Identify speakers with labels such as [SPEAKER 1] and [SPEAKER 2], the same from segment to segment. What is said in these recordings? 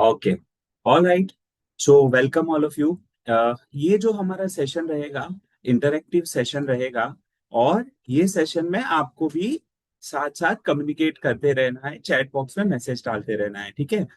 [SPEAKER 1] Okay. All right. So welcome all of you. ये जो हमारा सेशन रहेगा, इंटरेक्टिव सेशन रहेगा। और ये सेशन में आपको भी साथ साथ कम्युनिकेट करते रहना है, चैट बॉक्स में मैसेज डालते रहना है, ठीक है।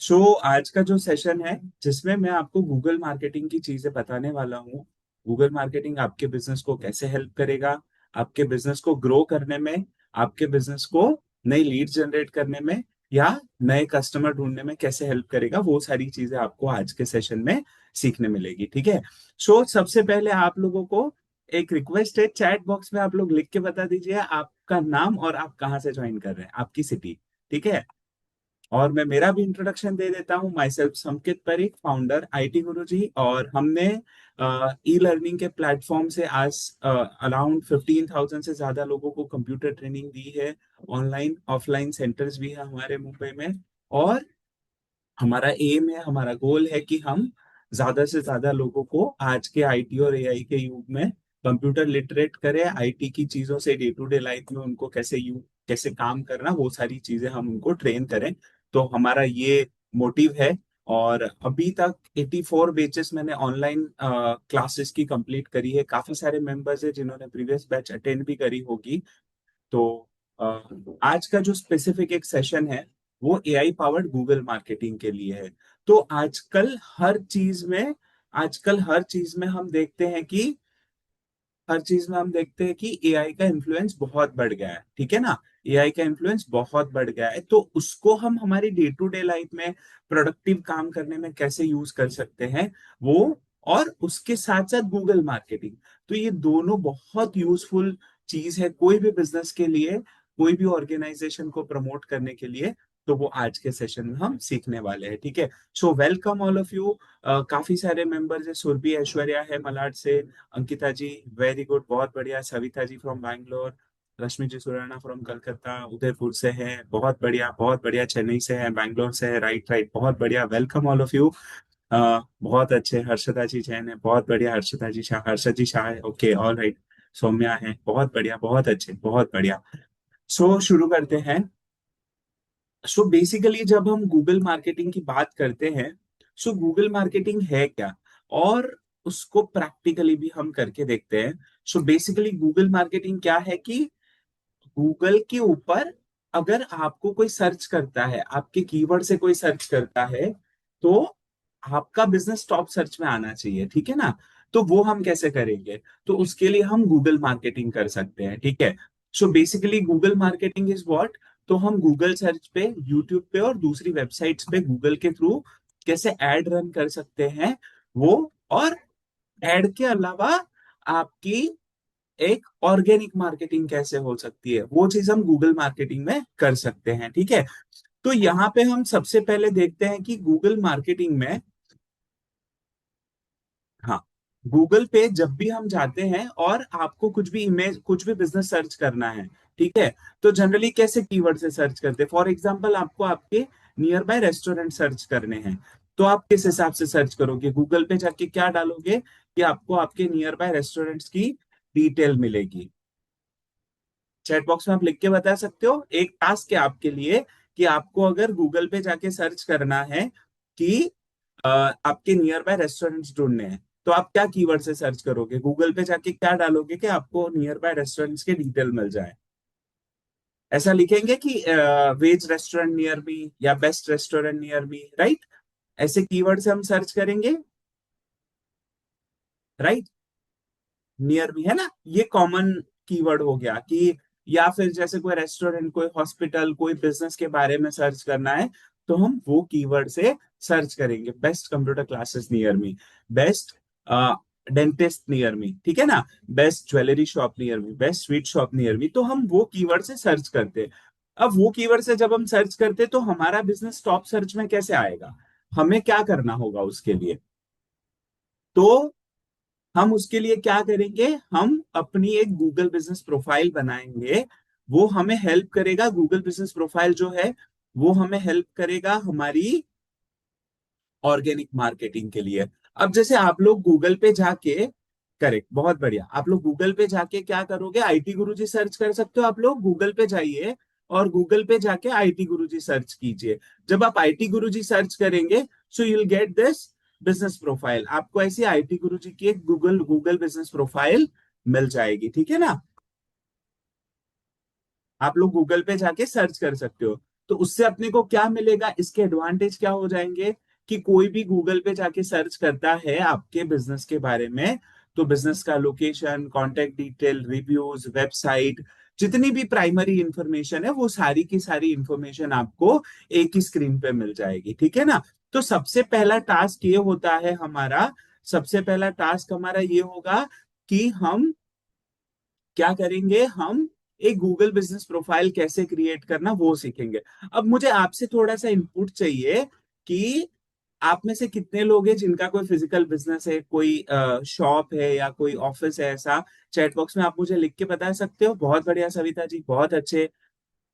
[SPEAKER 1] सो आज का जो सेशन है, जिसमें मैं आपको गूगल मार्केटिंग की चीजें बताने वाला हूँ। गूगल मार्केटिंग आपके बिजनेस को कैसे हेल्प करेगा, आपके बिजनेस को ग्रो करने में, आपके बिजनेस को नई लीड जनरेट करने में, या नए कस्टमर ढूंढने में कैसे हेल्प करेगा, वो सारी चीजें आपको आज के सेशन में सीखने मिलेगी, ठीक है। सो सबसे पहले आप लोगों को एक रिक्वेस्ट है, चैट बॉक्स में आप लोग लिख के बता दीजिए आपका नाम और आप कहाँ से ज्वाइन कर रहे हैं, आपकी सिटी, ठीक है। और मैं मेरा भी इंट्रोडक्शन दे देता हूँ। माई सेल्फ संकेत परीख, फाउंडर आईटी गुरुजी। और हमने ई लर्निंग के प्लेटफॉर्म से आज अराउंड 15,000 से ज्यादा लोगों को कंप्यूटर ट्रेनिंग दी है। ऑनलाइन ऑफलाइन सेंटर्स भी है हमारे मुंबई में। और हमारा एम है, हमारा गोल है कि हम ज्यादा से ज्यादा लोगों को आज के आईटी और एआई के युग में कंप्यूटर लिटरेट करें। आईटी की चीजों से डे टू डे लाइफ में उनको कैसे काम करना, वो सारी चीजें हम उनको ट्रेन करें। तो हमारा ये मोटिव है। और अभी तक 84 बैचेस मैंने ऑनलाइन क्लासेस की कंप्लीट करी है। काफी सारे मेंबर्स हैं जिन्होंने प्रीवियस बैच अटेंड भी करी होगी। तो अ, आज का जो स्पेसिफिक एक सेशन है, वो एआई पावर्ड गूगल मार्केटिंग के लिए है। तो आजकल हर चीज में हम देखते हैं कि एआई का इन्फ्लुएंस बहुत बढ़ गया है, ठीक है ना। एआई का इन्फ्लुएंस बहुत बढ़ गया है, तो उसको हम हमारी डे टू डे लाइफ में प्रोडक्टिव काम करने में कैसे यूज कर सकते हैं, वो। और उसके साथ साथ गूगल मार्केटिंग, तो ये दोनों बहुत यूजफुल चीज है कोई भी बिजनेस के लिए, कोई भी ऑर्गेनाइजेशन को प्रमोट करने के लिए। तो वो आज के सेशन में हम सीखने वाले हैं, ठीक है। So welcome all of you. काफी सारे मेंबर्स है, सुरभि ऐश्वर्या है मलाड से, अंकिता जी वेरी गुड, बहुत बढ़िया, सविता जी फ्रॉम बैंगलोर, रश्मि जी सुराना फ्रॉम कलकत्ता, उदयपुर से है, बहुत बढ़िया बहुत बढ़िया, चेन्नई से है, बैंगलोर से है, राइट राइट, बहुत बढ़िया, वेलकम ऑल ऑफ यू। बहुत अच्छे, हर्षदा जी जैन है, बहुत बढ़िया, हर्षदा जी शाह, हर्षद जी शाह है, ओके ऑल राइट। सौम्या है, बहुत बढ़िया, बहुत अच्छे, बहुत बढ़िया। सो शुरू करते हैं। सो बेसिकली जब हम गूगल मार्केटिंग की बात करते हैं, सो गूगल मार्केटिंग है क्या, और उसको प्रैक्टिकली भी हम करके देखते हैं। सो बेसिकली गूगल मार्केटिंग क्या है कि गूगल के ऊपर अगर आपको कोई सर्च करता है, आपके कीवर्ड से कोई सर्च करता है, तो आपका बिजनेस टॉप सर्च में आना चाहिए, ठीक है ना। तो वो हम कैसे करेंगे, तो उसके लिए हम गूगल मार्केटिंग कर सकते हैं, ठीक है। So basically Google marketing is what. तो हम गूगल सर्च पे, यूट्यूब पे और दूसरी वेबसाइट्स पे गूगल के थ्रू कैसे एड रन कर सकते हैं, वो। और एड के अलावा आपकी एक ऑर्गेनिक मार्केटिंग कैसे हो सकती है, वो चीज हम गूगल मार्केटिंग में कर सकते हैं, ठीक है। तो यहाँ पे हम सबसे पहले देखते हैं कि गूगल मार्केटिंग में, हाँ, गूगल पे जब भी हम जाते हैं और आपको कुछ भी बिजनेस सर्च करना है, ठीक है। तो जनरली कैसे कीवर्ड से सर्च करते हैं, फॉर एग्जांपल आपको आपके नियर बाय रेस्टोरेंट सर्च करने हैं। तो आप किस हिसाब से सर्च करोगे, गूगल पे जाके क्या डालोगे कि आपको आपके नियर बाय रेस्टोरेंट्स की डिटेल मिलेगी। चैट बॉक्स में आप लिख के बता सकते हो, एक टास्क है आपके लिए कि आपको अगर गूगल पे जाके सर्च करना है कि आपके नियर बाय रेस्टोरेंट्स ढूंढने हैं, तो आप क्या कीवर्ड से सर्च करोगे, गूगल पे जाके क्या डालोगे कि आपको नियर बाय रेस्टोरेंट्स के डिटेल मिल जाए। ऐसा लिखेंगे कि वेज रेस्टोरेंट नियर मी या best restaurant near me, right. ऐसे कीवर्ड से हम सर्च करेंगे, राइट। नियर मी है ना, ये कॉमन कीवर्ड हो गया कि, या फिर जैसे कोई रेस्टोरेंट, कोई हॉस्पिटल, कोई बिजनेस के बारे में सर्च करना है, तो हम वो कीवर्ड से सर्च करेंगे, best computer classes near me, best dentist near me, ठीक है ना, best jewellery shop near me, best sweet shop near me, तो हम वो कीवर्ड से सर्च करते हैं। अब वो कीवर्ड से जब हम सर्च करते हैं, तो हमारा बिजनेस टॉप सर्च में कैसे आएगा, हमें क्या करना होगा उसके लिए। तो हम उसके लिए क्या करेंगे, हम अपनी एक गूगल बिजनेस प्रोफाइल बनाएंगे। वो हमें हेल्प करेगा, गूगल बिजनेस प्रोफाइल जो है, वो हमें हेल्प करेगा हमारी ऑर्गेनिक मार्केटिंग के लिए। अब जैसे आप लोग गूगल पे जाके, करेक्ट, बहुत बढ़िया, आप लोग गूगल पे जाके क्या करोगे, आईटी गुरुजी सर्च कर सकते हो, आप लोग गूगल पे जाइए और गूगल पे जाके आईटी गुरुजी सर्च कीजिए। जब आप आईटी गुरुजी सर्च करेंगे, so you will get this business profile. आपको ऐसी आईटी गुरुजी की एक गूगल गूगल बिजनेस प्रोफाइल मिल जाएगी, ठीक है ना। आप लोग गूगल पे जाके सर्च कर सकते हो। तो उससे अपने को क्या मिलेगा, इसके एडवांटेज क्या हो जाएंगे कि कोई भी गूगल पे जाके सर्च करता है आपके बिजनेस के बारे में, तो बिजनेस का location, contact detail, reviews, website, जितनी भी प्राइमरी इंफॉर्मेशन है वो सारी की सारी इंफॉर्मेशन आपको एक ही स्क्रीन पे मिल जाएगी, ठीक है ना। तो सबसे पहला टास्क ये होता है हमारा, सबसे पहला टास्क हमारा ये होगा कि हम क्या करेंगे, हम एक गूगल बिजनेस प्रोफाइल कैसे क्रिएट करना वो सीखेंगे। अब मुझे आपसे थोड़ा सा इनपुट चाहिए कि आप में से कितने लोग हैं जिनका कोई फिजिकल बिजनेस है, कोई शॉप है या कोई ऑफिस है ऐसा। चैट बॉक्स में आप मुझे लिख के बता सकते हो। बहुत बढ़िया सविता जी, बहुत अच्छे।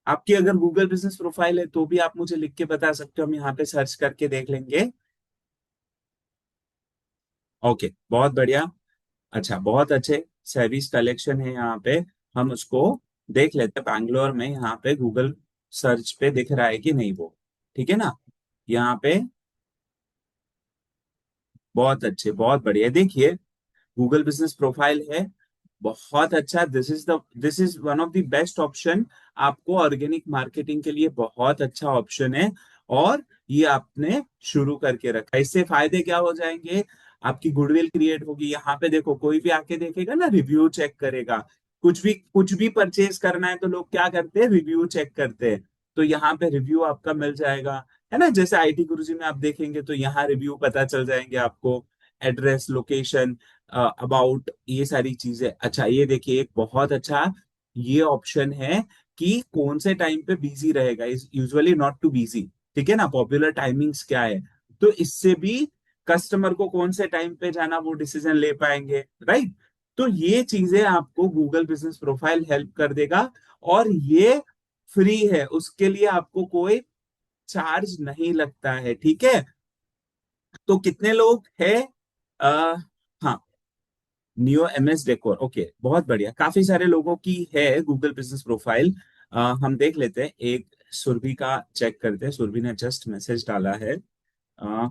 [SPEAKER 1] आपकी अगर गूगल बिजनेस प्रोफाइल है तो भी आप मुझे लिख के बता सकते हो, हम यहाँ पे सर्च करके देख लेंगे। ओके, बहुत बढ़िया। अच्छा, बहुत अच्छे। सर्विस कलेक्शन है यहाँ पे, हम उसको देख लेते हैं। बैंगलोर में यहाँ पे गूगल सर्च पे दिख रहा है कि नहीं वो, ठीक है ना। यहाँ पे बहुत अच्छे, बहुत बढ़िया। देखिए, गूगल बिजनेस प्रोफाइल है, बहुत अच्छा। This is one of the best option. आपको ऑर्गेनिक मार्केटिंग के लिए बहुत अच्छा ऑप्शन है। और ये आपने शुरू करके रखा है, इससे फायदे क्या हो जाएंगे, आपकी गुडविल क्रिएट होगी। यहाँ पे देखो, कोई भी आके देखेगा ना, रिव्यू चेक करेगा। कुछ भी परचेज करना है तो लोग क्या करते हैं, रिव्यू चेक करते हैं। तो यहाँ पे रिव्यू आपका मिल जाएगा, है ना। जैसे आईटी गुरुजी में आप देखेंगे तो यहाँ रिव्यू पता चल जाएंगे आपको, एड्रेस, लोकेशन, अबाउट, ये सारी चीजें। अच्छा, ये देखिए एक बहुत अच्छा ये ऑप्शन है कि कौन से टाइम पे बिजी रहेगा, is usually not too busy, ठीक है ना। पॉपुलर टाइमिंग्स क्या है, तो इससे भी कस्टमर को कौन से टाइम पे जाना वो डिसीजन ले पाएंगे, राइट। तो ये चीजें आपको गूगल बिजनेस प्रोफाइल हेल्प कर देगा। और ये फ्री है, उसके लिए आपको कोई चार्ज नहीं लगता है, ठीक है। तो कितने लोग हैं, आ, हाँ, नियो एमएस डेकोर, ओके, बहुत बढ़िया। काफी सारे लोगों की है गूगल बिजनेस प्रोफाइल। हम देख लेते हैं, एक सुरभि का चेक करते हैं। सुरभि ने जस्ट मैसेज डाला है। अ,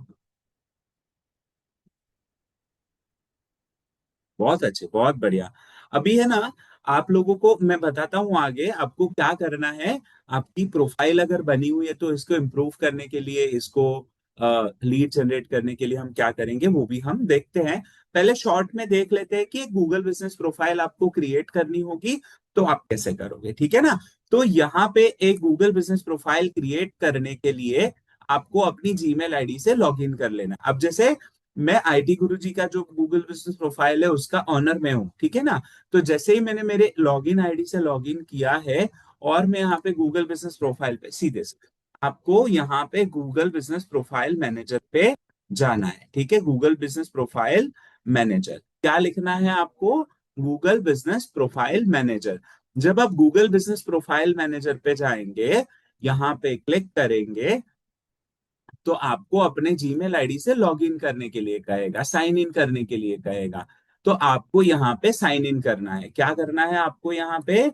[SPEAKER 1] बहुत अच्छे, बहुत बढ़िया। अभी है ना, आप लोगों को मैं बताता हूँ आगे आपको क्या करना है। आपकी प्रोफाइल अगर बनी हुई है तो इसको इम्प्रूव करने के लिए, इसको लीड जनरेट करने के लिए हम क्या करेंगे वो भी हम देखते हैं। पहले शॉर्ट में देख लेते हैं कि गूगल बिजनेस प्रोफाइल आपको क्रिएट करनी होगी तो आप कैसे करोगे, ठीक है ना। तो यहाँ पे एक गूगल बिजनेस प्रोफाइल क्रिएट करने के लिए आपको अपनी जीमेल आईडी से लॉग इन कर लेना है। अब जैसे मैं आईटी गुरुजी का जो गूगल बिजनेस प्रोफाइल है उसका ऑनर मैं हूँ, ठीक है ना। तो जैसे ही मैंने मेरे लॉगिन आईडी से लॉगिन किया है और मैं यहाँ पे गूगल बिजनेस प्रोफाइल पे सीधे से, आपको यहाँ पे गूगल बिजनेस प्रोफाइल मैनेजर पे जाना है, ठीक है। गूगल बिजनेस प्रोफाइल मैनेजर क्या लिखना है आपको, गूगल बिजनेस प्रोफाइल मैनेजर। जब आप गूगल बिजनेस प्रोफाइल मैनेजर पे जाएंगे, यहाँ पे क्लिक करेंगे, तो आपको अपने जीमेल आईडी से लॉग इन करने के लिए कहेगा, साइन इन करने के लिए कहेगा। तो आपको यहाँ पे साइन इन करना है। क्या करना है आपको यहाँ पे,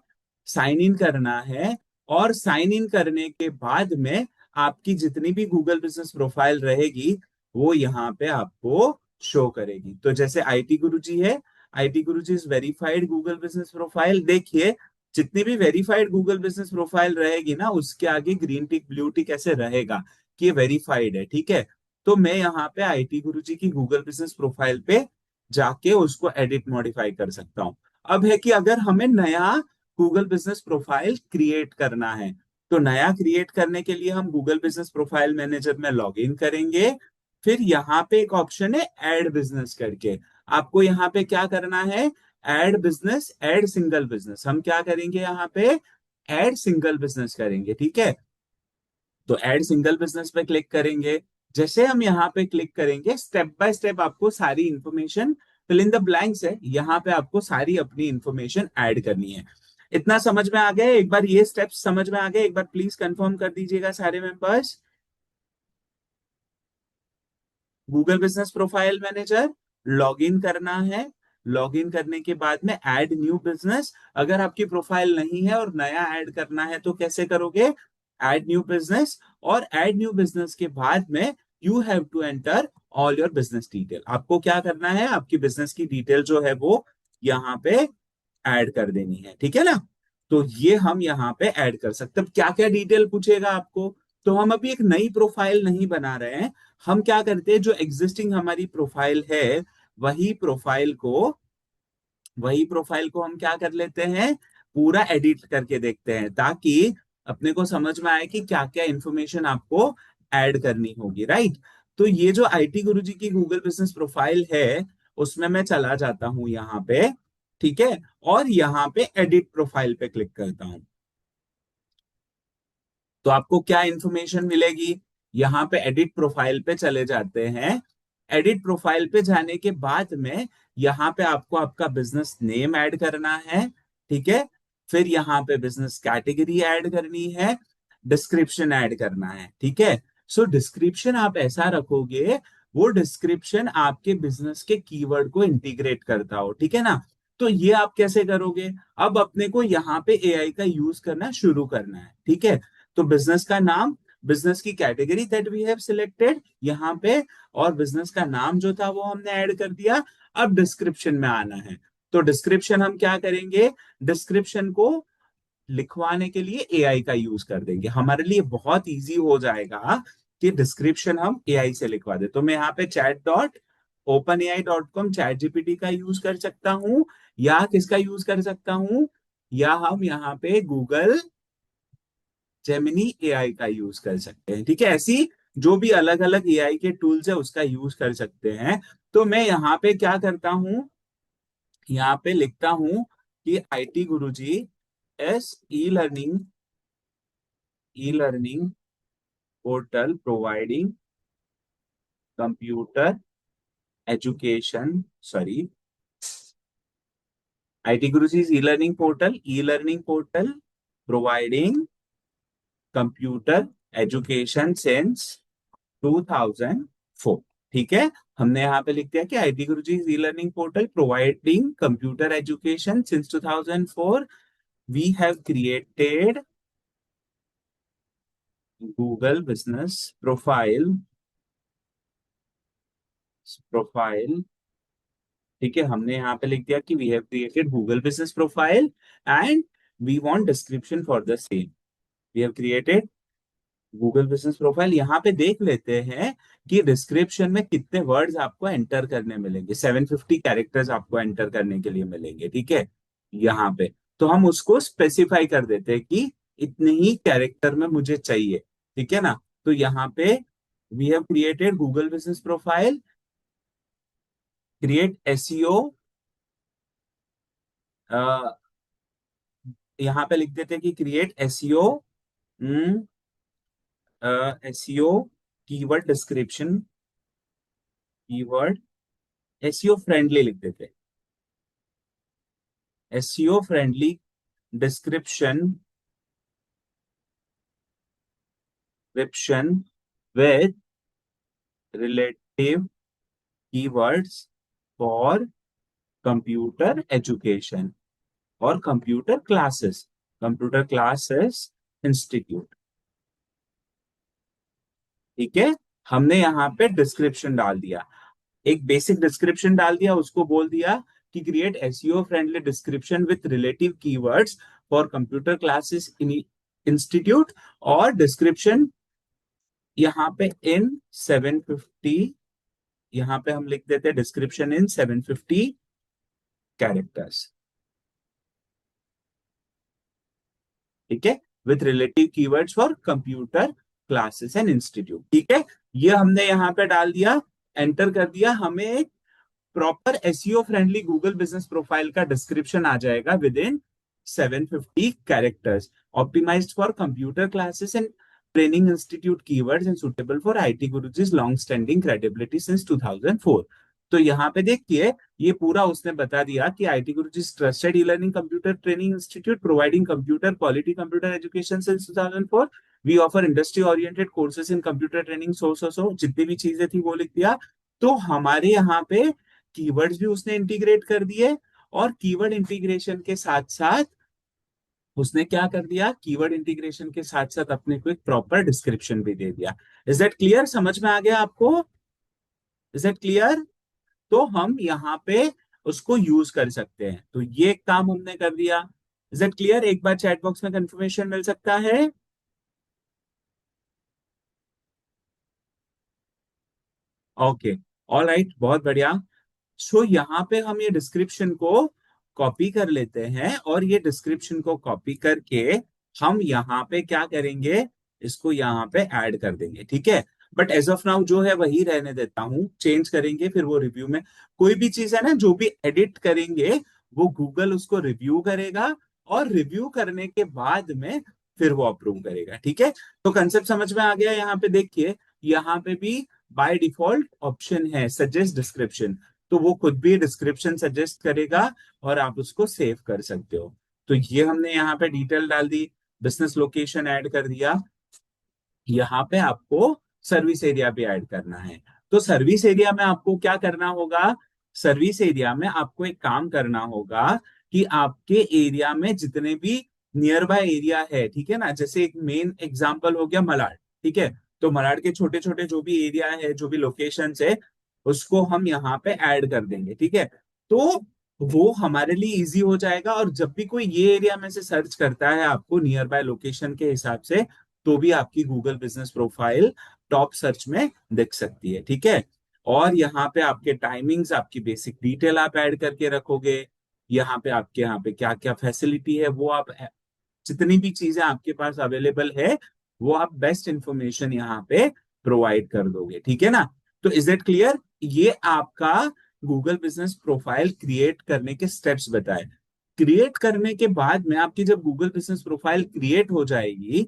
[SPEAKER 1] साइन इन करना है। और साइन इन करने के बाद में आपकी जितनी भी गूगल बिजनेस प्रोफाइल रहेगी वो यहाँ पे आपको शो करेगी। तो जैसे आईटी गुरुजी है, IT Guruji is verified Google business profile. देखिए, जितनी भी वेरीफाइड गूगल बिजनेस प्रोफाइल रहेगी ना, उसके आगे ग्रीन टिक ब्लू टिक ऐसे रहेगा कि ये वेरीफाइड है, ठीक है। तो मैं यहाँ पे आईटी गुरुजी की गूगल बिजनेस प्रोफाइल पे जाके उसको एडिट मॉडिफाई कर सकता हूँ। अब है कि अगर हमें नया गूगल बिजनेस प्रोफाइल क्रिएट करना है, तो नया क्रिएट करने के लिए हम गूगल बिजनेस प्रोफाइल मैनेजर में लॉग इन करेंगे। फिर यहाँ पे एक ऑप्शन है ऐड बिजनेस करके, आपको यहाँ पे क्या करना है, add business, add single business. हम क्या करेंगे यहाँ पे, ऐड सिंगल बिजनेस करेंगे, ठीक है। तो ऐड सिंगल बिजनेस पे क्लिक करेंगे। जैसे हम यहाँ पे क्लिक करेंगे, स्टेप बाय स्टेप आपको सारी information, fill in the blanks है, यहाँ पे आपको सारी अपनी इंफॉर्मेशन ऐड करनी है। इतना समझ में आ गया, एक बार ये स्टेप्स समझ में आ गए, एक बार प्लीज कंफर्म कर दीजिएगा सारे members. Google business profile manager, log in करना है, लॉग इन करने के बाद में ऐड न्यू बिजनेस, अगर आपकी प्रोफाइल नहीं है और नया ऐड करना है तो कैसे करोगे, ऐड न्यू बिजनेस, और ऐड न्यू बिजनेस के बाद में you have to enter all your business detail. आपको क्या करना है, आपकी बिजनेस की डिटेल जो है वो यहाँ पे ऐड कर देनी है, ठीक है ना। तो ये हम यहाँ पे ऐड कर सकते हैं। क्या क्या डिटेल पूछेगा आपको, तो हम अभी एक नई प्रोफाइल नहीं बना रहे हैं, हम क्या करते हैं, जो एग्जिस्टिंग हमारी प्रोफाइल है वही प्रोफाइल को वही प्रोफाइल को हम क्या कर लेते हैं, पूरा एडिट करके देखते हैं, ताकि अपने को समझ में आए कि क्या क्या इंफॉर्मेशन आपको ऐड करनी होगी, राइट। तो ये जो आईटी गुरुजी की गूगल बिजनेस प्रोफाइल है उसमें मैं चला जाता हूं यहाँ पे, ठीक है, और यहाँ पे एडिट प्रोफाइल पे क्लिक करता हूं। तो आपको क्या इंफॉर्मेशन मिलेगी, यहाँ पे एडिट प्रोफाइल पे चले जाते हैं। एडिट प्रोफाइल पे जाने के बाद में यहाँ पे आपको आपका बिजनेस नेम ऐड करना है, ठीक है, फिर यहाँ पे बिजनेस कैटेगरी ऐड करनी है, डिस्क्रिप्शन ऐड करना है, ठीक है। सो डिस्क्रिप्शन आप ऐसा रखोगे, वो डिस्क्रिप्शन आपके बिजनेस के कीवर्ड को इंटीग्रेट करता हो, ठीक है ना। तो ये आप कैसे करोगे, अब अपने को यहाँ पे एआई का यूज करना शुरू करना है, ठीक है। तो बिजनेस का नाम, बिजनेस की category that we have selected यहाँ पे, और बिजनेस का नाम जो था वो हमने ऐड कर दिया। अब डिस्क्रिप्शन में आना है, तो डिस्क्रिप्शन हम क्या करेंगे, डिस्क्रिप्शन को लिखवाने के लिए एआई का यूज कर देंगे, हमारे लिए बहुत इजी हो जाएगा कि डिस्क्रिप्शन हम एआई से लिखवा दे। तो मैं यहाँ पे chat.openai.com चैट जीपीटी का यूज कर सकता हूँ, या किसका यूज कर सकता हूँ, या हम यहाँ पे गूगल जेमिनी एआई का यूज कर सकते हैं, ठीक है। ऐसी जो भी अलग अलग एआई के टूल्स है उसका यूज कर सकते हैं। तो मैं यहाँ पे क्या करता हूँ, यहाँ पे लिखता हूँ कि IT Guruji S e learning portal providing computer education, sorry, IT Guruji e learning portal providing computer education since 2004, ठीक है। हमने यहाँ पे लिख दिया कि IT Guruji e learning portal providing computer education since 2004, we have created Google business profile, ठीक है। हमने यहाँ पे लिख दिया कि we have created Google business profile and we want description for the same. We have created Google business profile, यहाँ पे देख लेते हैं कि डिस्क्रिप्शन में कितने वर्ड्स आपको एंटर करने मिलेंगे, 750 कैरेक्टर्स आपको एंटर करने के लिए मिलेंगे, ठीक है। यहाँ पे तो हम उसको स्पेसिफाई कर देते हैं कि इतने ही कैरेक्टर में मुझे चाहिए, ठीक है ना। तो यहाँ पे we have created Google business profile, create SEO, यहाँ पे लिख देते हैं कि create SEO, SEO keyword description, keyword SEO friendly लिख देते हैं, SEO friendly description description with relative keywords for computer education और कंप्यूटर क्लासेस इंस्टीट्यूट, ठीक है। हमने यहाँ पे डिस्क्रिप्शन डाल दिया, एक बेसिक डिस्क्रिप्शन डाल दिया, उसको बोल दिया कि create SEO friendly description with relative keywords for computer classes institute, और डिस्क्रिप्शन यहाँ पे इन 750, यहाँ पे हम लिख देते हैं डिस्क्रिप्शन इन 750 कैरेक्टर्स, ठीक है, with relative keywords for computer classes and institute, ठीक है। ये हमने यहाँ पे डाल दिया, एंटर कर दिया, हमें एक proper SEO friendly Google business profile का डिस्क्रिप्शन आ जाएगा within 750 characters, optimised for computer classes and training institute keywords and suitable for IT Guruji's long standing credibility since 2004। तो यहाँ पे देखिए, ये पूरा उसने बता दिया कि IT Gurujis trusted e learning computer training institute providing computer quality computer education since 2004, we offer industry oriented courses in computer training, so जितनी भी चीजें थी वो लिख दिया। तो हमारे यहाँ पे कीवर्ड्स भी उसने इंटीग्रेट कर दिए, और कीवर्ड इंटीग्रेशन के साथ साथ उसने क्या कर दिया, कीवर्ड इंटीग्रेशन के साथ साथ अपने को एक प्रॉपर डिस्क्रिप्शन भी दे दिया। Is that clear? समझ में आ गया आपको? Is that clear? तो हम यहाँ पे उसको यूज कर सकते हैं, तो ये काम हमने कर दिया। Is that clear? एक बार चैट बॉक्स में कंफर्मेशन मिल सकता है? ओके, ऑल राइट, बहुत बढ़िया। सो यहाँ पे हम ये डिस्क्रिप्शन को कॉपी कर लेते हैं, और ये डिस्क्रिप्शन को कॉपी करके हम यहाँ पे क्या करेंगे, इसको यहाँ पे ऐड कर देंगे, ठीक है। बट एज ऑफ नाउ जो है वही रहने देता हूँ, चेंज करेंगे फिर वो रिव्यू में। कोई भी चीज है ना, जो भी एडिट करेंगे वो गूगल उसको रिव्यू करेगा, और रिव्यू करने के बाद में फिर वो अप्रूव करेगा, ठीक है। तो कंसेप्ट समझ में आ गया? यहाँ पे देखिए, यहाँ पे भी बाय डिफॉल्ट ऑप्शन है सजेस्ट डिस्क्रिप्शन, तो वो खुद भी डिस्क्रिप्शन सजेस्ट करेगा, और आप उसको सेव कर सकते हो। तो ये हमने यहाँ पे डिटेल डाल दी, बिजनेस लोकेशन ऐड कर दिया। यहाँ पे आपको सर्विस एरिया भी ऐड करना है। तो सर्विस एरिया में आपको क्या करना होगा, सर्विस एरिया में आपको एक काम करना होगा कि आपके एरिया में जितने भी नियर बाय एरिया है, ठीक है ना, जैसे एक मेन एग्जांपल हो गया मलाड, ठीक है। तो मलाड के छोटे छोटे जो भी एरिया है, जो भी लोकेशंस है, उसको हम यहाँ पे ऐड कर देंगे, ठीक है। तो वो हमारे लिए इजी हो जाएगा, और जब भी कोई ये एरिया में से सर्च करता है आपको नियर बाय लोकेशन के हिसाब से, तो भी आपकी Google business profile top search में दिख सकती है, ठीक है। और यहाँ पे आपके टाइमिंग्स, आपकी बेसिक डिटेल आप ऐड करके रखोगे। यहाँ पे आपके यहाँ पे क्या क्या फैसिलिटी है वो आप, जितनी भी चीजें आपके पास अवेलेबल है, वो आप बेस्ट इंफॉर्मेशन यहाँ पे प्रोवाइड कर दोगे, ठीक है ना। तो इज इट क्लियर? ये आपका गूगल बिजनेस प्रोफाइल क्रिएट करने के स्टेप्स बताए। क्रिएट करने के बाद में आपकी जब गूगल बिजनेस प्रोफाइल क्रिएट हो जाएगी,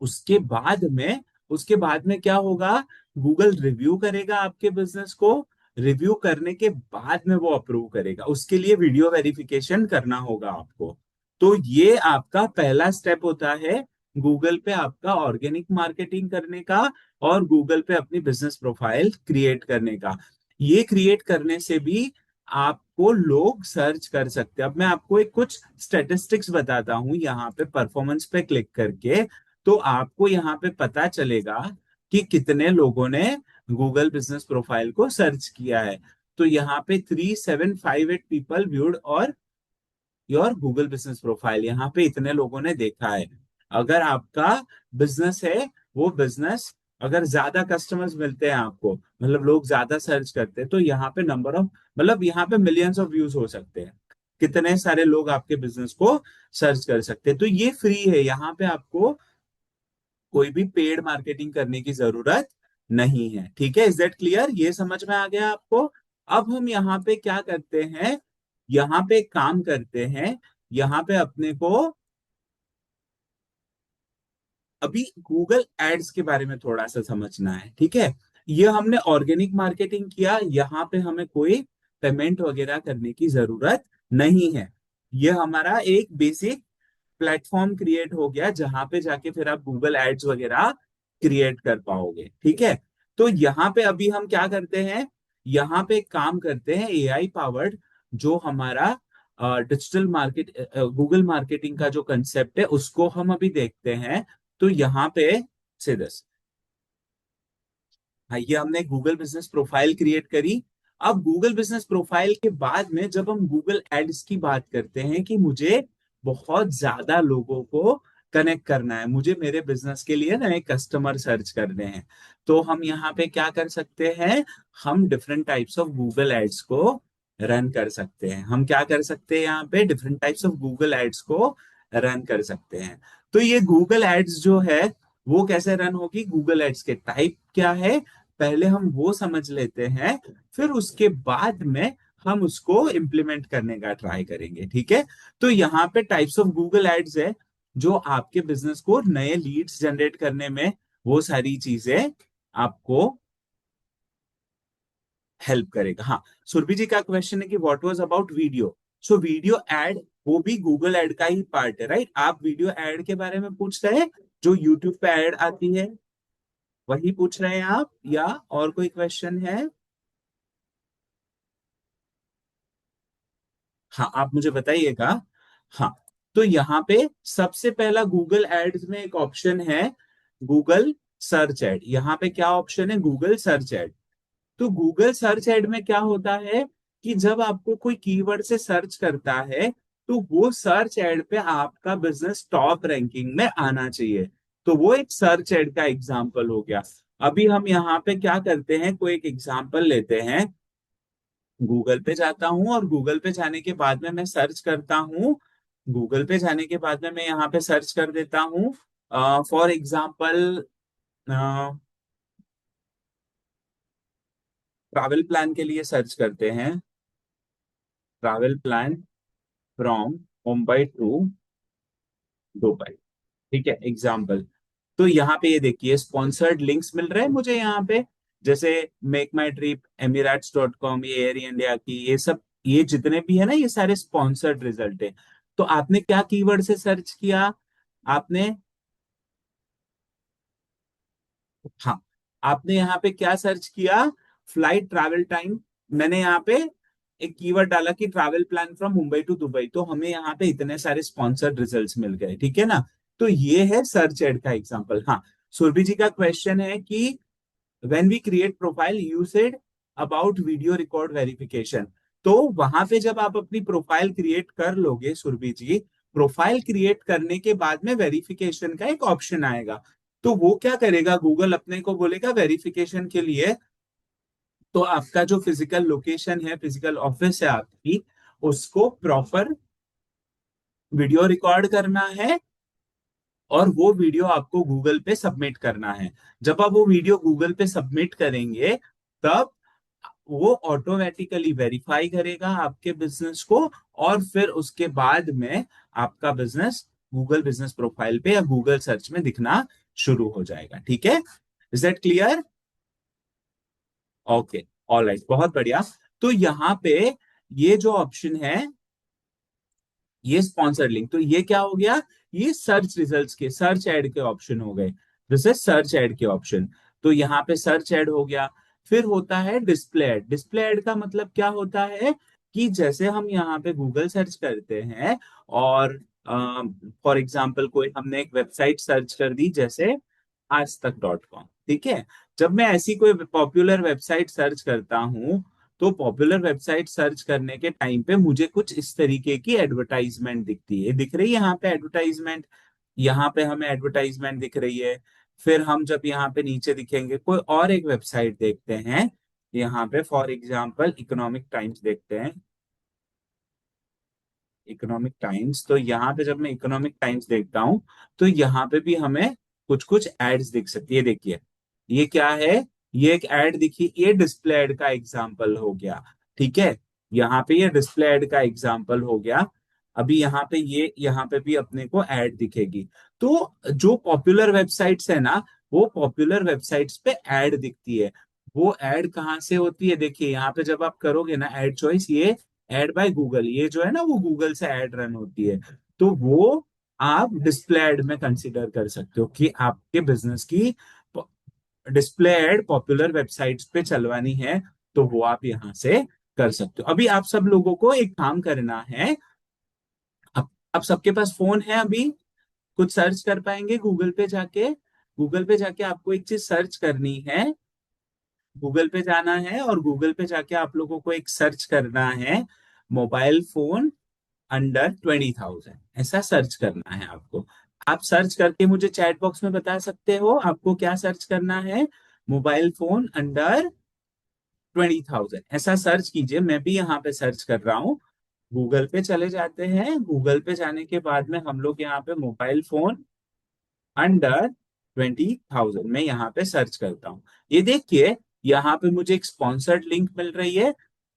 [SPEAKER 1] उसके बाद में उसके बाद में क्या होगा, गूगल रिव्यू करेगा आपके बिजनेस को। रिव्यू करने के बाद में वो अप्रूव करेगा, उसके लिए वीडियो वेरिफिकेशन करना होगा आपको। तो ये आपका पहला स्टेप होता है गूगल पे आपका ऑर्गेनिक मार्केटिंग करने का, और गूगल पे अपनी बिजनेस प्रोफाइल क्रिएट करने का। ये क्रिएट करने से भी आपको लोग सर्च कर सकते हैं। अब मैं आपको एक कुछ स्टेटिस्टिक्स बताता हूं, यहाँ पे परफॉर्मेंस पे क्लिक करके, तो आपको यहाँ पे पता चलेगा कि कितने लोगों ने गूगल बिजनेस प्रोफाइल को सर्च किया है। तो यहाँ पे 3758 पीपल व्यूड और योर गूगल बिजनेस प्रोफाइल, यहाँ पे इतने लोगों ने देखा है। अगर आपका बिजनेस है, वो बिजनेस अगर ज्यादा कस्टमर्स मिलते हैं आपको, मतलब लोग ज्यादा सर्च करते हैं, तो यहाँ पे नंबर ऑफ, मतलब यहाँ पे मिलियंस ऑफ व्यूज हो सकते हैं। कितने सारे लोग आपके बिजनेस को सर्च कर सकते हैं। तो ये फ्री है, यहाँ पे आपको कोई भी पेड मार्केटिंग करने की जरूरत नहीं है, ठीक है। Is that clear? ये समझ में आ गया आपको? अब हम यहाँ पे क्या करते हैं, यहाँ पे एक काम करते हैं, यहाँ पे अपने को अभी गूगल एड्स के बारे में थोड़ा सा समझना है, ठीक है। ये हमने ऑर्गेनिक मार्केटिंग किया, यहाँ पे हमें कोई पेमेंट वगैरह करने की जरूरत नहीं है। ये हमारा एक बेसिक प्लेटफॉर्म क्रिएट हो गया, जहां पे जाके फिर आप गूगल एड्स वगैरह क्रिएट कर पाओगे, ठीक है। तो यहाँ पे अभी हम क्या करते हैं, यहाँ पे एक काम करते हैं, एआई पावर्ड जो हमारा डिजिटल मार्केट, गूगल मार्केटिंग का जो कंसेप्ट है, उसको हम अभी देखते हैं। तो यहाँ पे से दस, हाँ, ये हमने गूगल बिजनेस प्रोफाइल क्रिएट करी। अब गूगल बिजनेस प्रोफाइल के बाद में जब हम गूगल एड्स की बात करते हैं कि मुझे बहुत ज्यादा लोगों को कनेक्ट करना है, मुझे मेरे बिजनेस के लिए नए कस्टमर सर्च करने हैं, तो हम यहाँ पे क्या कर सकते हैं, हम different types of Google ads को रन कर सकते हैं। हम क्या कर सकते हैं, यहाँ पे different types of Google ads को रन कर सकते हैं। तो ये गूगल एड्स जो है वो कैसे रन होगी, गूगल एड्स के टाइप क्या है, पहले हम वो समझ लेते हैं, फिर उसके बाद में हम उसको इम्प्लीमेंट करने का ट्राई करेंगे, ठीक है। तो यहाँ पे टाइप्स ऑफ गूगल एड्स है जो आपके बिजनेस को नए लीड्स जनरेट करने में, वो सारी चीजें आपको हेल्प करेगा। हाँ, सुरभि जी का क्वेश्चन है कि what was about video. So video add वो भी गूगल एड का ही पार्ट है, राइट। आप वीडियो एड के बारे में पूछ रहे हैं, जो यूट्यूब पे एड आती है, वही पूछ रहे हैं आप, या और कोई क्वेश्चन है? हाँ, आप मुझे बताइएगा। हाँ, तो यहाँ पे सबसे पहला गूगल एड्स में एक ऑप्शन है, गूगल सर्च एड। यहाँ पे क्या ऑप्शन है? Google search add. तो गूगल सर्च एड में क्या होता है कि जब आपको कोई कीवर्ड से सर्च करता है, तो वो सर्च एड पे आपका बिजनेस टॉप रैंकिंग में आना चाहिए। तो वो एक सर्च एड का एग्जाम्पल हो गया। अभी हम यहाँ पे क्या करते हैं, कोई एक एग्जाम्पल लेते हैं। गूगल पे जाता हूँ और गूगल पे जाने के बाद में मैं सर्च करता हूँ। गूगल पे जाने के बाद में मैं यहाँ पे सर्च कर देता हूँ। फॉर एग्जाम्पल, ट्रैवल प्लान के लिए सर्च करते हैं। Travel plan from Mumbai to Dubai. ठीक है, एग्जाम्पल। तो यहाँ पे ये देखिए, स्पॉन्सर्ड लिंक्स मिल रहे हैं मुझे यहाँ पे, जैसे मेक माई ट्रिप, emirates.com, ये एयर इंडिया की, ये सब, ये जितने भी है ना, ये सारे स्पॉन्सर्ड रिजल्ट है। तो आपने क्या कीवर्ड से सर्च किया? आपने, हाँ, आपने यहाँ पे क्या सर्च किया? Flight travel time. मैंने यहाँ पे एक कीवर्ड डाला कि travel plan from Mumbai to Dubai, तो हमें यहाँ पे इतने सारे स्पॉन्सर्ड रिजल्ट्स मिल गए, ठीक है ना। तो ये है सर्च एड का एग्जांपल। हाँ, सुरभि जी का क्वेश्चन है कि when we create profile you said about video record verification. तो वहां पे जब आप अपनी प्रोफाइल क्रिएट कर लोगे सुरभि जी, प्रोफाइल क्रिएट करने के बाद में वेरिफिकेशन का एक ऑप्शन आएगा। तो वो क्या करेगा, गूगल अपने को बोलेगा वेरिफिकेशन के लिए, तो आपका जो फिजिकल लोकेशन है, फिजिकल ऑफिस है आपकी, उसको प्रॉपर वीडियो रिकॉर्ड करना है, और वो वीडियो आपको गूगल पे सबमिट करना है। जब आप वो वीडियो गूगल पे सबमिट करेंगे, तब वो ऑटोमेटिकली वेरीफाई करेगा आपके बिजनेस को, और फिर उसके बाद में आपका बिजनेस गूगल बिजनेस प्रोफाइल पे या गूगल सर्च में दिखना शुरू हो जाएगा। ठीक है, is that clear? Okay, alright, बहुत बढ़िया। तो यहाँ पे ये जो ऑप्शन है, ये स्पॉन्सर्ड लिंक, तो ये क्या हो गया? ये सर्च रिजल्ट्स के, सर्च एड के ऑप्शन हो गए। दिस इज सर्च एड के ऑप्शन। तो यहाँ पे सर्च एड हो गया। फिर होता है डिस्प्ले एड। डिस्प्ले एड का मतलब क्या होता है कि जैसे हम यहाँ पे गूगल सर्च करते हैं, और फॉर एग्जाम्पल कोई हमने एक वेबसाइट सर्च कर दी, जैसे आज तक डॉट कॉम, ठीक है। जब मैं ऐसी कोई पॉपुलर वेबसाइट सर्च करता हूँ, तो पॉपुलर वेबसाइट सर्च करने के टाइम पे मुझे कुछ इस तरीके की एडवर्टाइजमेंट दिखती है, दिख रही है यहाँ पे एडवर्टाइजमेंट। यहाँ पे हमें एडवर्टाइजमेंट दिख रही है। फिर हम जब यहाँ पे नीचे दिखेंगे, कोई और एक वेबसाइट देखते हैं, यहाँ पे फॉर एग्जाम्पल इकोनॉमिक टाइम्स देखते हैं। इकोनॉमिक टाइम्स, तो यहाँ पे जब मैं इकोनॉमिक टाइम्स देखता हूँ, तो यहाँ पे भी हमें कुछ कुछ एड्स दिख सकती है। देखिए, ये क्या है? ये एक एड दिखी, ये डिस्प्ले एड का एग्जाम्पल हो गया। ठीक है, यहाँ पे ये डिस्प्ले एड का एग्जाम्पल हो गया। अभी यहाँ पे ये, यहाँ पे भी अपने को एड दिखेगी। तो जो पॉपुलर वेबसाइट्स है ना, वो पॉपुलर वेबसाइट्स पे एड दिखती है। वो एड कहाँ से होती है? देखिए, यहाँ पे जब आप करोगे ना एड चॉइस, ये एड बाय गूगल, ये जो है ना, वो गूगल से एड रन होती है। तो वो आप डिस्प्ले एड में कंसीडर कर सकते हो कि आपके बिजनेस की डिस्प्ले एड पॉपुलर वेबसाइट्स पे चलवानी है, तो वो आप यहाँ से कर सकते हो। अभी आप सब लोगों को एक काम करना है। अब सबके पास फोन है अभी, कुछ सर्च कर पाएंगे गूगल पे जाके? गूगल पे जाके आपको एक चीज सर्च करनी है। गूगल पे जाना है, और गूगल पे जाके आप लोगों को एक सर्च करना है, मोबाइल फोन अंडर 20,000, ऐसा सर्च करना है आपको। आप सर्च करके मुझे चैट बॉक्स में बता सकते हो आपको क्या सर्च करना है। मोबाइल फोन अंडर 20,000, ऐसा सर्च कीजिए। मैं भी यहाँ पे सर्च कर रहा हूँ। गूगल पे चले जाते हैं। गूगल पे जाने के बाद में हम लोग यहाँ पे मोबाइल फोन अंडर 20,000 में यहाँ पे सर्च करता हूँ। ये देखिए, यहाँ पे मुझे एक स्पॉन्सर्ड लिंक मिल रही है।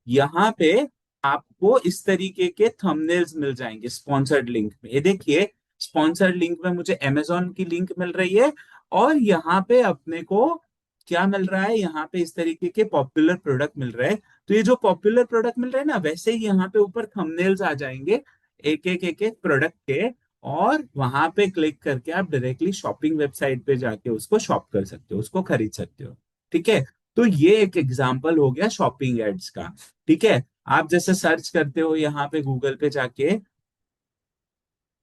[SPEAKER 1] यहाँ पे आपको इस तरीके के थंबनेल्स मिल जाएंगे स्पॉन्सर्ड लिंक में। ये देखिए, स्पॉन्सर्ड लिंक में मुझे अमेजोन की लिंक मिल रही है, और यहाँ पे अपने को क्या मिल रहा है? यहाँ पे इस तरीके के पॉपुलर प्रोडक्ट मिल रहे हैं। तो ये जो पॉपुलर प्रोडक्ट मिल रहे हैं ना, वैसे ही यहाँ पे ऊपर थंबनेल्स आ जाएंगे, एक एक प्रोडक्ट के। और वहां पे क्लिक करके आप डायरेक्टली शॉपिंग वेबसाइट पे जाके उसको शॉप कर सकते हो, उसको खरीद सकते हो। ठीक है, तो ये एक एग्जाम्पल हो गया शॉपिंग एड्स का। ठीक है, आप जैसे सर्च करते हो यहाँ पे गूगल पे जाके,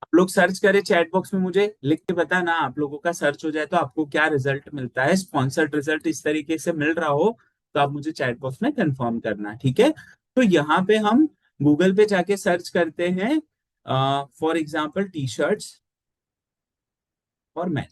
[SPEAKER 1] आप लोग सर्च करें चैट बॉक्स में, मुझे लिख के बता ना, आप लोगों का सर्च हो जाए तो आपको क्या रिजल्ट मिलता है, स्पॉन्सर्ड रिजल्ट इस तरीके से मिल रहा हो तो आप मुझे चैट बॉक्स में कंफर्म करना, ठीक है। तो यहाँ पे हम गूगल पे जाके सर्च करते हैं, फॉर एग्जाम्पल टी शर्ट्स और मैं,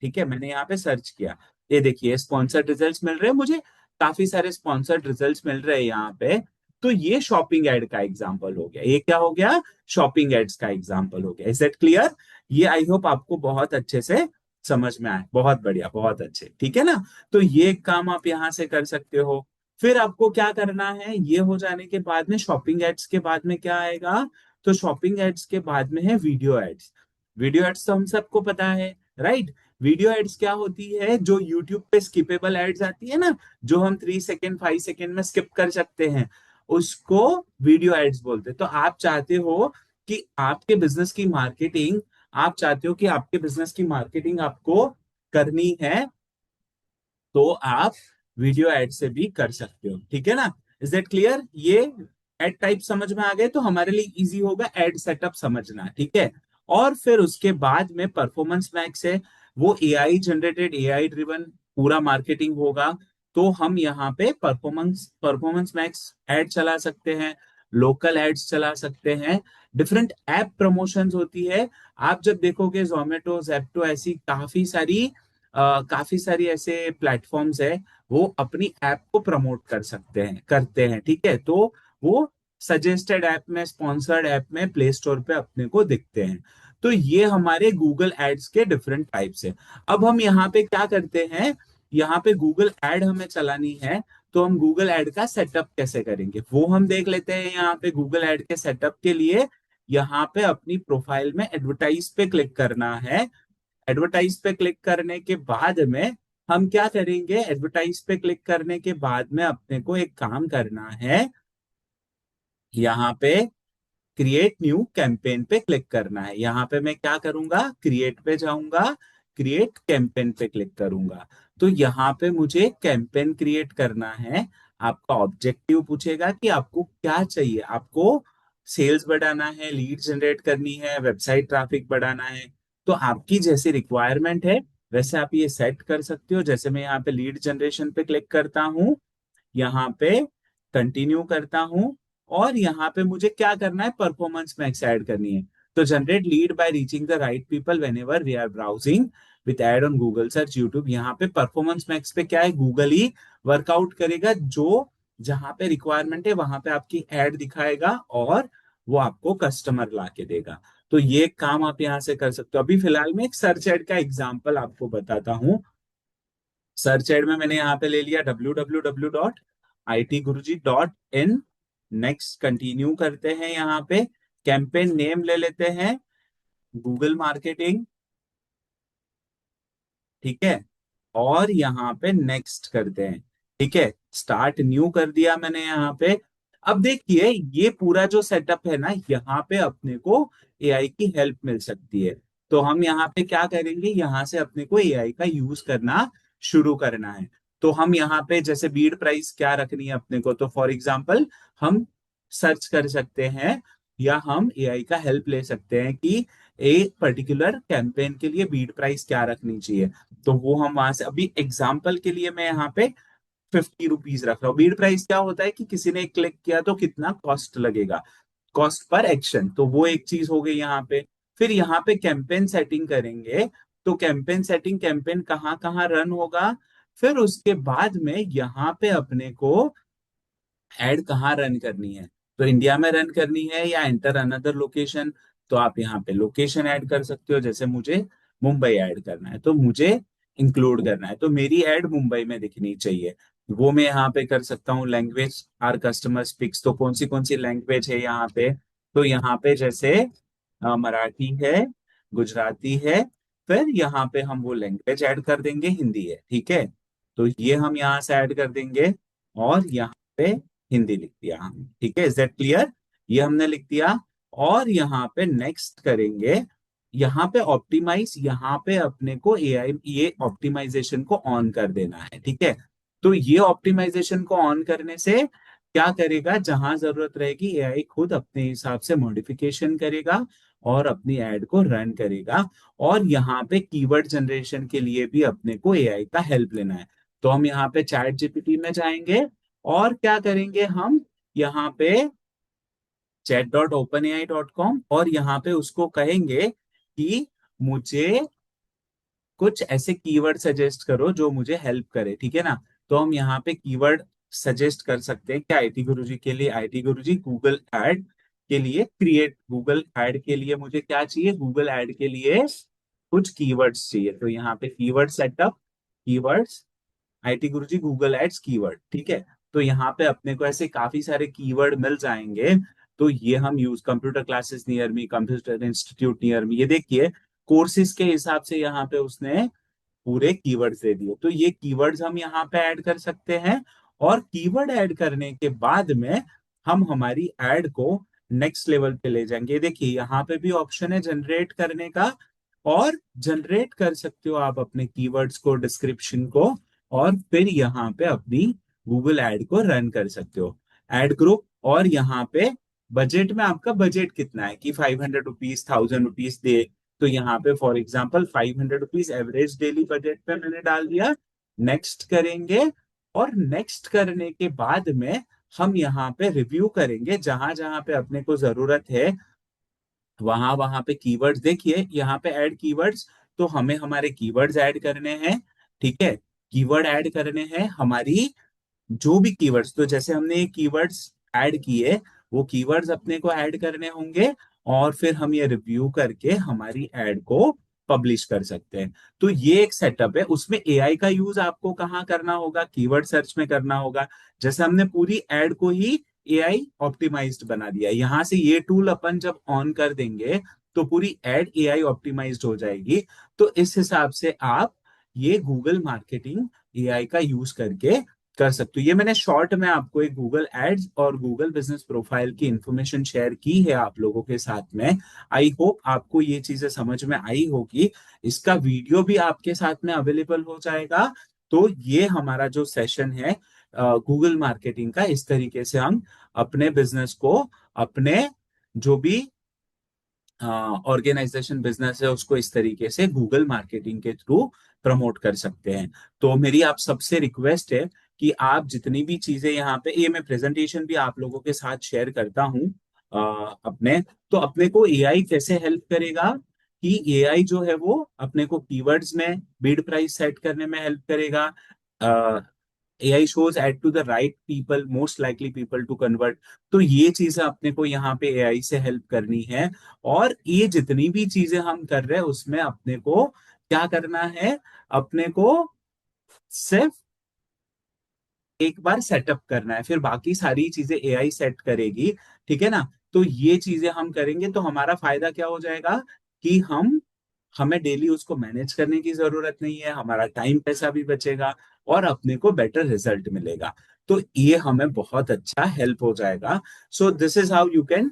[SPEAKER 1] ठीक है, मैंने यहाँ पे सर्च किया, ये देखिए स्पॉन्सर्ड रिजल्ट्स मिल रहे हैं मुझे, काफी सारे स्पॉन्सर्ड रिजल्ट्स मिल रहे हैं यहाँ पे। तो ये शॉपिंग एड का एग्जांपल हो गया, ये क्या हो गया, शॉपिंग एड्स का एग्जांपल हो गया। Is that clear? ये आई होप आपको बहुत अच्छे से समझ में आए, बहुत बढ़िया, बहुत अच्छे, ठीक है ना। तो ये एक काम आप यहाँ से कर सकते हो। फिर आपको क्या करना है, ये हो जाने के बाद में शॉपिंग एड्स के बाद में क्या आएगा, तो शॉपिंग एड्स के बाद में है वीडियो एड्स। वीडियो एड्स तो हम सबको पता है, राइट। वीडियो एड्स क्या होती है, जो यूट्यूब पे स्किपेबल एड्स आती है ना, जो हम 3 सेकेंड 5 सेकेंड में स्किप कर सकते हैं, उसको वीडियो एड्स बोलते हैं। तो आप चाहते हो कि आपके बिजनेस की मार्केटिंग, आप चाहते हो कि आपके बिजनेस की मार्केटिंग आपको करनी है, तो आप वीडियो एड से भी कर सकते हो, ठीक है ना। Is that clear? ये एड टाइप समझ में आ गए तो हमारे लिए इजी होगा एड सेटअप समझना, ठीक है। और फिर उसके बाद में परफॉर्मेंस मैक्स है, वो एआई जनरेटेड, एआई ड्रिवन पूरा मार्केटिंग होगा। तो हम यहाँ पे परफॉर्मेंस परफॉर्मेंस मैक्स एड चला सकते हैं, लोकल एड्स चला सकते हैं, डिफरेंट ऐप प्रमोशंस होती है। आप जब देखोगे जोमेटो, जेप्टो, ऐसी काफी सारी ऐसे प्लेटफॉर्म्स है, वो अपनी ऐप को प्रमोट कर सकते हैं, करते हैं, ठीक है। तो वो सजेस्टेड ऐप में, स्पॉन्सर्ड ऐप में, प्ले स्टोर पे अपने को दिखते हैं। तो ये हमारे गूगल एड्स के डिफरेंट टाइप्स है। अब हम यहाँ पे क्या करते हैं, यहाँ पे गूगल एड हमें चलानी है, तो हम गूगल एड का सेटअप कैसे करेंगे वो हम देख लेते हैं। यहाँ पे गूगल एड के सेटअप के लिए यहाँ पे अपनी प्रोफाइल में एडवर्टाइज पे क्लिक करना है। एडवर्टाइज पे क्लिक करने के बाद में हम क्या करेंगे, एडवर्टाइज पे क्लिक करने के बाद में अपने को एक काम करना है, यहाँ पे क्रिएट न्यू कैंपेन पे क्लिक करना है। यहाँ पे मैं क्या करूंगा, क्रिएट पे जाऊंगा, क्रिएट कैंपेन पे क्लिक करूंगा। तो यहाँ पे मुझे कैंपेन क्रिएट करना है। आपका ऑब्जेक्टिव पूछेगा कि आपको क्या चाहिए, आपको सेल्स बढ़ाना है, लीड जनरेट करनी है, वेबसाइट ट्रैफिक बढ़ाना है। तो आपकी जैसी रिक्वायरमेंट है वैसे आप ये सेट कर सकते हो। जैसे मैं यहाँ पे लीड जनरेशन पे क्लिक करता हूँ, यहाँ पे कंटिन्यू करता हूं, और यहाँ पे मुझे क्या करना है, परफॉर्मेंस मैक्स ऐड करनी है। तो generate lead by reaching the right people whenever we are browsing with ad on Google search YouTube. यहाँ पे परफॉर्मेंस मैक्स पे क्या है, गूगल ही वर्कआउट करेगा, जो जहां पे रिक्वायरमेंट है वहां पे आपकी एड दिखाएगा और वो आपको कस्टमर ला के देगा। तो ये काम आप यहाँ से कर सकते हो। अभी फिलहाल मैं एक सर्च एड का एग्जाम्पल आपको बताता हूँ। सर्च एड में मैंने यहाँ पे ले लिया www.itguruji.in। नेक्स्ट कंटिन्यू करते हैं, यहाँ पे कैंपेन नेम ले लेते हैं, गूगल मार्केटिंग, ठीक है। और यहाँ पे नेक्स्ट करते हैं, ठीक है, स्टार्ट न्यू कर दिया मैंने यहाँ पे। अब देखिए ये पूरा जो सेटअप है ना, यहाँ पे अपने को एआई की हेल्प मिल सकती है। तो हम यहाँ पे क्या करेंगे, यहाँ से अपने को एआई का यूज करना शुरू करना है। तो हम यहाँ पे जैसे बीड प्राइस क्या रखनी है अपने को, तो फॉर एग्जाम्पल हम सर्च कर सकते हैं, या हम एआई का हेल्प ले सकते हैं कि एक पर्टिकुलर कैंपेन के लिए बीड प्राइस क्या रखनी चाहिए। तो वो हम वहां से, अभी एग्जाम्पल के लिए मैं यहाँ पे 50 रुपीज रख रहा हूँ। बीड प्राइस क्या होता है कि किसी ने क्लिक किया तो कितना कॉस्ट लगेगा, कॉस्ट पर एक्शन, तो वो एक चीज हो गई यहाँ पे। फिर यहाँ पे कैंपेन सेटिंग करेंगे, तो कैंपेन सेटिंग, कैंपेन कहाँ कहाँ रन होगा, फिर उसके बाद में यहाँ पे अपने को एड कहाँ रन करनी है, तो इंडिया में रन करनी है या एंटर अनदर लोकेशन। तो आप यहाँ पे लोकेशन ऐड कर सकते हो, जैसे मुझे मुंबई ऐड करना है तो मुझे इंक्लूड करना है, तो मेरी ऐड मुंबई में दिखनी चाहिए, वो मैं यहाँ पे कर सकता हूँ। लैंग्वेज आर कस्टमर स्पीक्स, तो कौन सी लैंग्वेज है यहाँ पे, तो यहाँ पे जैसे मराठी है, गुजराती है, फिर यहाँ पे हम वो लैंग्वेज ऐड कर देंगे, हिंदी है, ठीक है। तो ये हम यहाँ से ऐड कर देंगे, और यहाँ पे हिंदी लिख दिया हम, ठीक है। Is that clear? ये हमने लिख दिया, और यहाँ पे नेक्स्ट करेंगे, यहाँ पे ऑप्टिमाइज, यहाँ पे अपने को एआई, ये ऑप्टिमाइजेशन को ऑन कर देना है, ठीक है। तो ये ऑप्टिमाइजेशन को ऑन करने से क्या करेगा, जहां जरूरत रहेगी एआई खुद अपने हिसाब से मॉडिफिकेशन करेगा और अपनी एड को रन करेगा। और यहाँ पे कीवर्ड जनरेशन के लिए भी अपने को एआई का हेल्प लेना है। तो हम यहाँ पे चैट जीपीटी में जाएंगे और क्या करेंगे, हम यहाँ पे chat.openai.com और यहाँ पे उसको कहेंगे कि मुझे कुछ ऐसे कीवर्ड सजेस्ट करो जो मुझे हेल्प करे, ठीक है ना। तो हम यहाँ पे कीवर्ड सजेस्ट कर सकते हैं क्या आईटी गुरुजी के लिए, आईटी गुरुजी गूगल एड के लिए क्रिएट, गूगल एड के लिए मुझे क्या चाहिए, गूगल एड के लिए कुछ कीवर्ड्स चाहिए। तो यहाँ पे keyword setup, keywords, IT Guruji Google ads keyword, ठीक है। तो यहाँ पे अपने को ऐसे काफी सारे कीवर्ड मिल जाएंगे। तो ये हम use, computer classes near me, computer institute near me, ये देखिए कोर्सेज के हिसाब से यहाँ पे उसने पूरे कीवर्ड्स दे दिए। तो ये कीवर्ड्स हम यहाँ पे ऐड कर सकते हैं। और कीवर्ड ऐड करने के बाद में हम हमारी ऐड को नेक्स्ट लेवल पे ले जाएंगे। देखिए यहाँ पे भी ऑप्शन है जनरेट करने का, और जनरेट कर सकते हो आप अपने कीवर्ड्स को, डिस्क्रिप्शन को, और फिर यहाँ पे अपनी गूगल ऐड को रन कर सकते हो। ऐड ग्रुप, और यहाँ पे बजट में आपका बजट कितना है कि 500 रुपीज, 1000 रुपीज दे। तो यहाँ पे for example 500 rupees average daily budget पे मैंने डाल दिया। नेक्स्ट करेंगे, और नेक्स्ट करने के बाद में हम यहाँ पे रिव्यू करेंगे, जहां जहां पे अपने को जरूरत है वहां वहां पे कीवर्ड्स, देखिए यहाँ पे ऐड कीवर्ड्स। तो हमें हमारे कीवर्ड्स ऐड करने हैं, ठीक है। कीवर्ड ऐड करने हैं हमारी, जो भी कीवर्ड्स, तो जैसे हमने ये कीवर्ड्स ऐड किए, वो कीवर्ड्स अपने को ऐड करने होंगे। और फिर हम ये रिव्यू करके हमारी एड को पब्लिश कर सकते हैं। तो ये एक सेटअप है। उसमें एआई का यूज आपको कहाँ करना होगा, कीवर्ड सर्च में करना होगा। जैसे हमने पूरी एड को ही एआई ऑप्टिमाइज्ड बना दिया, यहां से ये टूल अपन जब ऑन कर देंगे तो पूरी एड एआई ऑप्टिमाइज्ड हो जाएगी। तो इस हिसाब से आप ये गूगल मार्केटिंग एआई का यूज करके कर सकते हो। ये मैंने शॉर्ट में आपको एक गूगल एड्स और गूगल बिजनेस प्रोफाइल की इंफॉर्मेशन शेयर की है आप लोगों के साथ में। आई होप आपको ये चीजें समझ में आई होगी। इसका वीडियो भी आपके साथ में अवेलेबल हो जाएगा। तो ये हमारा जो सेशन है गूगल मार्केटिंग का, इस तरीके से हम अपने बिजनेस को, अपने जो भी ऑर्गेनाइजेशन बिजनेस है उसको इस तरीके से गूगल मार्केटिंग के थ्रू प्रमोट कर सकते हैं। तो मेरी आप सबसे रिक्वेस्ट है कि आप जितनी भी चीजें यहाँ पे, ये मैं प्रेजेंटेशन भी आप लोगों के साथ शेयर करता हूँ अपने। तो अपने को एआई कैसे हेल्प करेगा, कि एआई जो है वो अपने को कीवर्ड्स में बिड प्राइस सेट करने में हेल्प करेगा। AI shows ad to the right people, most likely people to convert. तो ये चीजें अपने को यहाँ पे एआई से हेल्प करनी है। और ये जितनी भी चीजें हम कर रहे हैं उसमें अपने को क्या करना है, अपने को सिर्फ एक बार सेटअप करना है, फिर बाकी सारी चीजें एआई सेट करेगी, ठीक है ना। तो ये चीजें हम करेंगे तो हमारा फायदा क्या हो जाएगा, कि हमें डेली उसको मैनेज करने की जरूरत नहीं है, हमारा टाइम पैसा भी बचेगा और अपने को बेटर रिजल्ट मिलेगा। तो ये हमें बहुत अच्छा हेल्प हो जाएगा। So this is how you can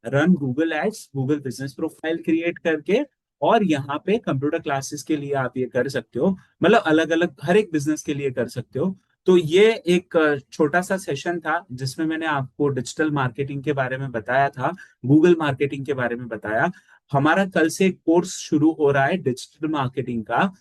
[SPEAKER 1] run Google ads, Google business profile create करके। और यहाँ पे कंप्यूटर क्लासेस के लिए आप ये कर सकते हो, मतलब अलग अलग हर एक बिजनेस के लिए कर सकते हो। तो ये एक छोटा सा सेशन था जिसमें मैंने आपको डिजिटल मार्केटिंग के बारे में बताया था, गूगल मार्केटिंग के बारे में बताया। हमारा कल से एक कोर्स शुरू हो रहा है डिजिटल मार्केटिंग का,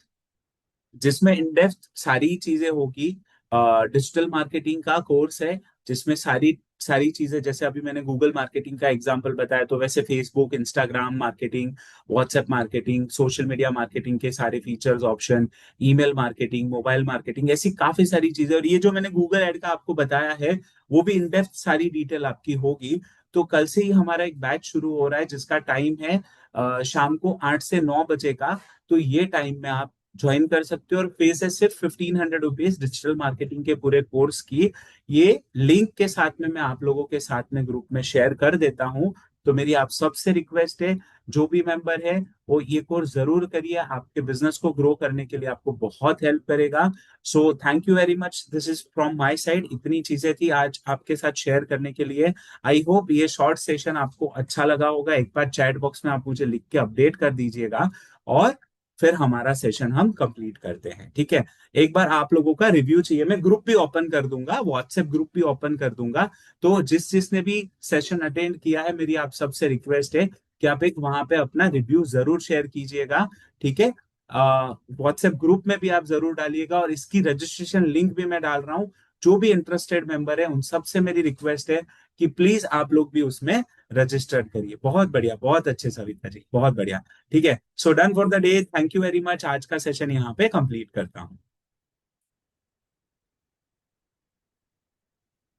[SPEAKER 1] जिसमें इन डेप्थ सारी चीजें होगी। डिजिटल मार्केटिंग का कोर्स है जिसमें सारी सारी चीजें, जैसे अभी मैंने गूगल मार्केटिंग का एग्जांपल बताया, तो वैसे Facebook, Instagram marketing, WhatsApp marketing, social media marketing के सारे features, option, email marketing, mobile marketing, ऐसी काफी सारी चीजें। और ये जो मैंने गूगल एड का आपको बताया है वो भी इन डेप्थ सारी डिटेल आपकी होगी। तो कल से ही हमारा एक बैच शुरू हो रहा है जिसका टाइम है शाम को 8 से 9 बजे का। तो ये टाइम में आप ज्वाइन कर सकते हो, और फीस है सिर्फ 1500 रुपीज डिजिटल मार्केटिंग के पूरे कोर्स की। ये लिंक के साथ में मैं आप लोगों के साथ में ग्रुप में शेयर कर देता हूँ। तो मेरी आप सबसे रिक्वेस्ट है, जो भी मेंबर है वो ये कोर्स जरूर करिए, आपके बिजनेस को ग्रो करने के लिए आपको बहुत हेल्प करेगा। So thank you very much, this is from my side. इतनी चीजें थी आज आपके साथ शेयर करने के लिए। आई होप ये शॉर्ट सेशन आपको अच्छा लगा होगा। एक बार चैट बॉक्स में आप मुझे लिख के अपडेट कर दीजिएगा। और फिर हमारा सेशन हम कंप्लीट करते हैं, ठीक है। एक बार आप लोगों का रिव्यू चाहिए, मैं ग्रुप भी ओपन कर दूंगा, व्हाट्सएप ग्रुप भी ओपन कर दूंगा। तो जिसने भी सेशन अटेंड किया है, मेरी आप सबसे रिक्वेस्ट है कि आप एक वहां पे अपना रिव्यू जरूर शेयर कीजिएगा, ठीक है। व्हाट्सएप ग्रुप में भी आप जरूर डालिएगा, और इसकी रजिस्ट्रेशन लिंक भी मैं डाल रहा हूँ। जो भी इंटरेस्टेड मेंबर है उन सबसे मेरी रिक्वेस्ट है कि प्लीज आप लोग भी उसमें रजिस्टर्ड करिए। बहुत बढ़िया, बहुत अच्छे सविता जी, बहुत बढ़िया। ठीक है, so done for the day, thank you very much. आज का सेशन यहाँ पे कंप्लीट करता हूँ।